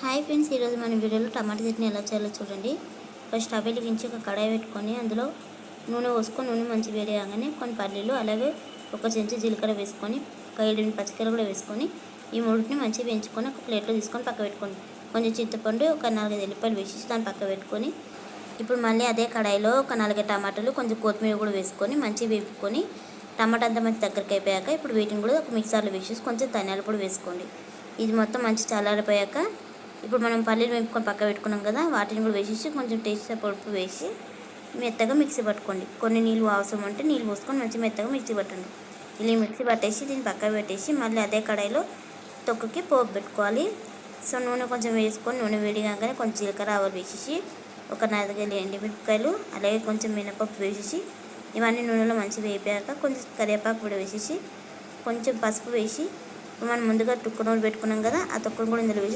Hi friends, ఈరోజు మన వీడియోలో టమాటా చట్నీ ఎలా చేయాలో చూడండి. ఫస్ట్ స్టవ్ వెలిగించి ఒక కడాయి పెట్టుకొని అందులో నూనె పోసుకొని నూనె మంచి వేడి కాగానే కొన్ని పల్లీలు అలాగే ఒక చెంచా జీలకర్ర వేసుకొని ఒక 7 పచ్చిమిరపకాయలు కూడా వేసుకొని ఈ మూడింటిని మంచిగా వేయించుకొని ఒక ప్లేట్లో తీసుకొని పక్క పెట్టుకోండి. కొంచెం చింతపండు ఒక 4-5 ఎల్లిపాయలు వేసి దాన్ని పక్క పెట్టుకొని ఇప్పుడు మళ్ళీ అదే కడాయిలో ఒక 4 టమాటాలు కొంచెం కొత్తిమీర కూడా వేసుకొని మంచిగా వేపుకొని టమాటా అంతా మంచి దగ్గరికి అయిపోయాక ఇప్పుడు వీటిని కూడా ఒక మిక్సర్లో వేసేసి కొంచెం ధనియాలు కూడా వేసుకోండి. ఇది మొత్తం మంచి చల్లారిపోయాక ఇప్పుడు మనం పల్లీలు వేపుకొని పక్క పెట్టుకున్నాం కదా, వాటిని కూడా వేసేసి కొంచెం టేస్ట్ పసుపు వేసి మెత్తగా మిక్సీ పట్టుకోండి. కొన్ని నీళ్ళు అవసరం ఉంటే నీళ్ళు పోసుకొని మంచి మెత్తగా మిక్సీ పట్టండి. ఇలా మిక్సీ పట్టేసి దీన్ని పక్క పెట్టేసి మళ్ళీ అదే కడాయిలో తొక్కకి పోపు పెట్టుకోవాలి. సో నూనె కొంచెం వేసుకొని నూనె వేడిగానే కొంచెం జీలకర్ర ఆవాలు వేసేసి ఒక 4 ఎండుమిరపకాయలు అలాగే కొంచెం మినపప్పు వేసేసి ఇవన్నీ నూనెలో మంచిగా వేపాక కొంచెం కరివేపాకు కూడా వేసేసి కొంచెం పసుపు వేసి మనం ముందుగా తొక్కనూరు పెట్టుకున్నాం కదా, ఆ తొక్కను కూడా ఇందులో వేసి